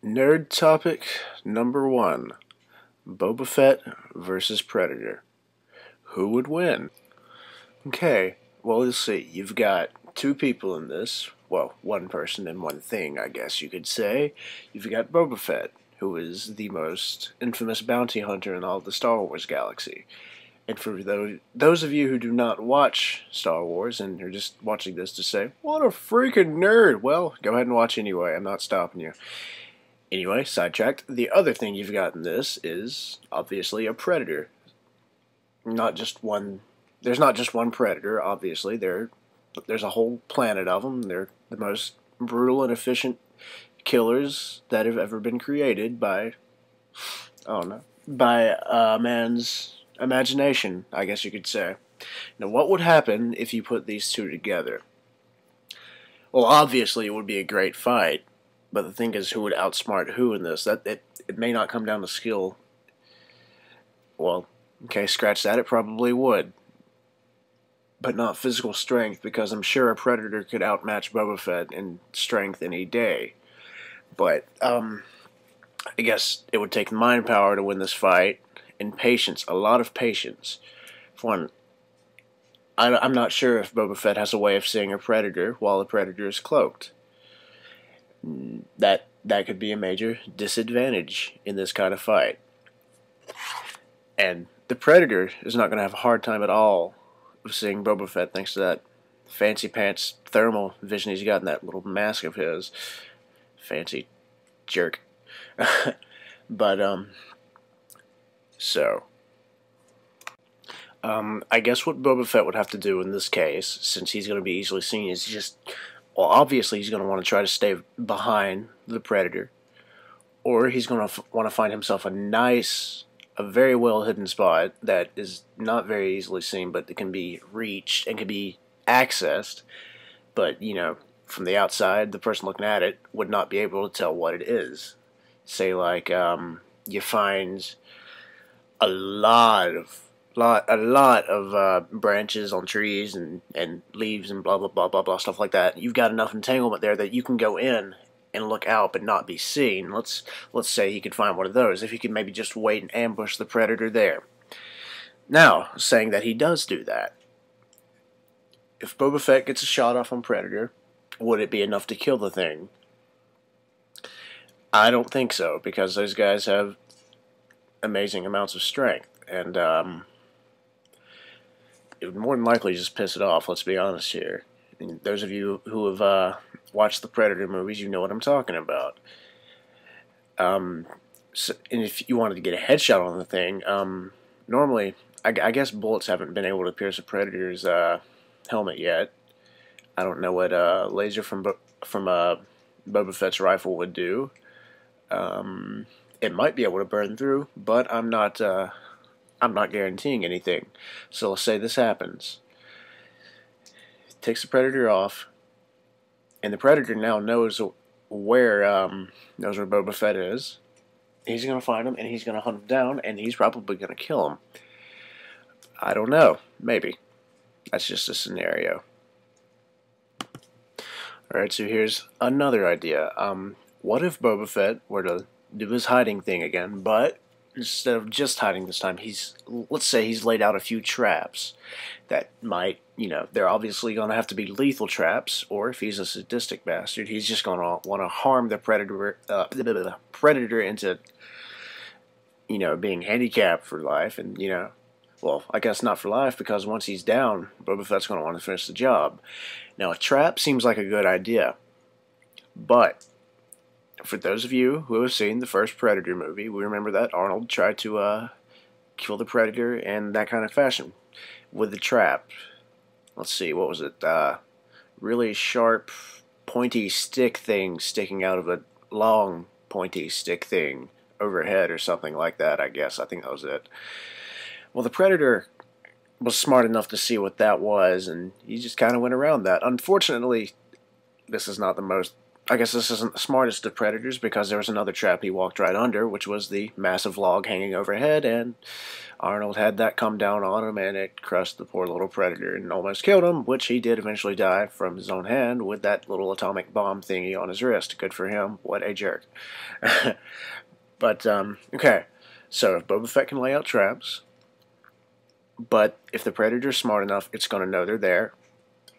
Nerd topic number one: Boba Fett versus Predator. Who would win? Okay, well, let's see. You've got two people in this. Well, one person and one thing, I guess you could say. You've got Boba Fett, who is the most infamous bounty hunter in all of the Star Wars galaxy. And for those of you who do not watch Star Wars and are just watching this to say, what a freaking nerd, well, go ahead and watch anyway. I'm not stopping you. Anyway, sidetracked. The other thing you've got in this is obviously a predator. Not just one. There's not just one predator. Obviously, there's a whole planet of them. They're the most brutal and efficient killers that have ever been created by, I don't know, by man's imagination, I guess you could say. Now, what would happen if you put these two together? Well, obviously, it would be a great fight. But the thing is, who would outsmart who in this? It may not come down to skill. Well, okay, scratch that. It probably would, but not physical strength, because I'm sure a Predator could outmatch Boba Fett in strength any day. But I guess it would take mind power to win this fight, and patience, a lot of patience. For one, I'm not sure if Boba Fett has a way of seeing a Predator while the Predator is cloaked. That could be a major disadvantage in this kind of fight. And the Predator is not going to have a hard time at all of seeing Boba Fett thanks to that fancy pants thermal vision he's got in that little mask of his. Fancy jerk. But, so, I guess what Boba Fett would have to do in this case, since he's going to be easily seen, is just, well, obviously he's going to want to try to stay behind the Predator, or he's going to want to find himself a very well hidden spot that is not very easily seen, but that can be reached and can be accessed, but, you know, from the outside, the person looking at it would not be able to tell what it is. Say, like, you find a lot of branches on trees and leaves and blah blah blah blah blah stuff like that. You've got enough entanglement there that you can go in and look out but not be seen. Let's say he could find one of those. If he could maybe just wait and ambush the Predator there. Now, saying that he does do that, if Boba Fett gets a shot off on Predator, would it be enough to kill the thing? I don't think so, because those guys have amazing amounts of strength, and it would more than likely just piss it off, let's be honest here. And those of you who have watched the Predator movies, you know what I'm talking about. So, and if you wanted to get a headshot on the thing, normally, I guess bullets haven't been able to pierce a Predator's helmet yet. I don't know what laser from Boba Fett's rifle would do. It might be able to burn through, but I'm not guaranteeing anything. So let's say this happens. Takes the Predator off, and the Predator now knows where Boba Fett is. He's gonna find him, and he's gonna hunt him down, and he's probably gonna kill him. I don't know. Maybe. That's just a scenario. Alright, so here's another idea. What if Boba Fett were to do his hiding thing again, but instead of just hiding this time, let's say he's laid out a few traps that might, you know, they're obviously going to have to be lethal traps, or if he's a sadistic bastard, he's just going to want to harm the Predator into, you know, being handicapped for life, and, you know, well, I guess not for life, because once he's down, Boba Fett's going to want to finish the job. Now, a trap seems like a good idea, but for those of you who have seen the first Predator movie, we remember that Arnold tried to kill the Predator in that kind of fashion with the trap. Let's see, what was it? Really sharp, pointy stick thing sticking out of a long, pointy stick thing overhead or something like that, I guess. I think that was it. Well, the Predator was smart enough to see what that was, and he just kind of went around that. Unfortunately, this is not the most I guess this isn't the smartest of predators because there was another trap he walked right under, which was the massive log hanging overhead, and Arnold had that come down on him, and it crushed the poor little predator and almost killed him, which he did eventually die from his own hand with that little atomic bomb thingy on his wrist. Good for him. What a jerk. But, okay. So, if Boba Fett can lay out traps, but if the predator's smart enough, it's going to know they're there,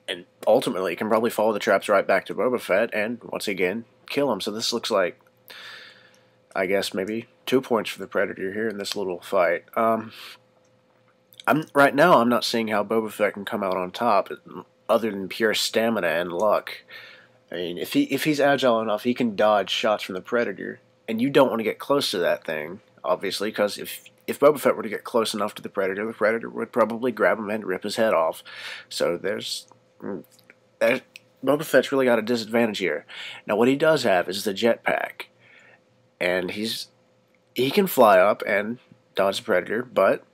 and ultimately can probably follow the traps right back to Boba Fett and, once again, kill him. So this looks like, I guess, maybe 2 points for the Predator here in this little fight. Right now, I'm not seeing how Boba Fett can come out on top, other than pure stamina and luck. I mean, if he's agile enough, he can dodge shots from the Predator, and you don't want to get close to that thing, obviously, because if Boba Fett were to get close enough to the Predator would probably grab him and rip his head off. So Boba Fett's really got a disadvantage here. Now, what he does have is the jetpack, and he can fly up and dodge the Predator, but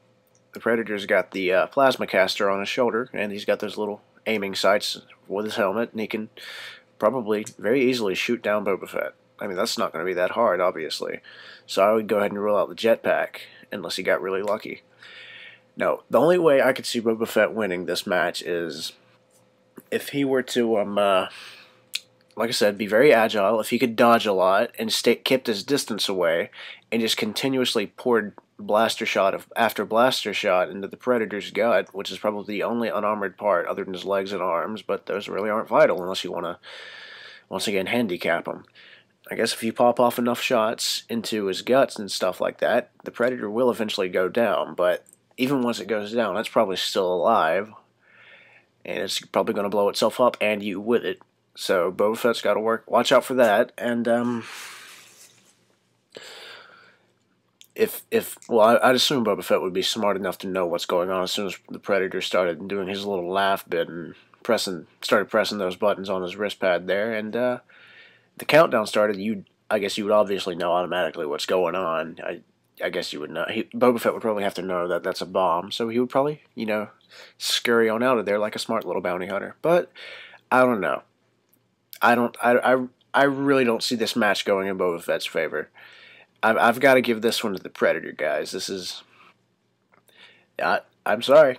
the Predator's got the plasma caster on his shoulder, and he's got those little aiming sights with his helmet, and he can probably very easily shoot down Boba Fett. I mean, that's not going to be that hard, obviously. So I would go ahead and rule out the jetpack, unless he got really lucky. Now, the only way I could see Boba Fett winning this match is if he were to, like I said, be very agile, if he could dodge a lot and kept his distance away and just continuously poured blaster shot after blaster shot into the Predator's gut, which is probably the only unarmored part other than his legs and arms, but those really aren't vital unless you want to, once again, handicap him. I guess if you pop off enough shots into his guts and stuff like that, the Predator will eventually go down, but even once it goes down, it's probably still alive, and it's probably going to blow itself up, and you with it. So Boba Fett's got to watch out for that, and well, I'd assume Boba Fett would be smart enough to know what's going on as soon as the Predator started doing his little laugh bit and started pressing those buttons on his wrist pad there, and the countdown started. I guess you would obviously know automatically what's going on. I guess you would know. Boba Fett would probably have to know that that's a bomb, so he would probably, scurry on out of there like a smart little bounty hunter. But I don't know. I really don't see this match going in Boba Fett's favor. I've got to give this one to the Predator, guys. This is... I'm sorry.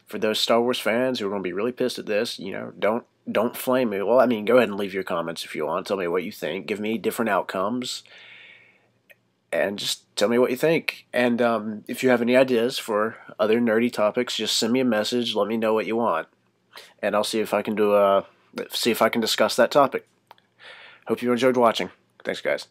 For those Star Wars fans who are going to be really pissed at this, don't flame me. Well, I mean, go ahead and leave your comments if you want. Tell me what you think. Give me different outcomes. And just tell me what you think. And if you have any ideas for other nerdy topics, just send me a message. Let me know what you want. And I'll see if I can discuss that topic. Hope you enjoyed watching. Thanks, guys.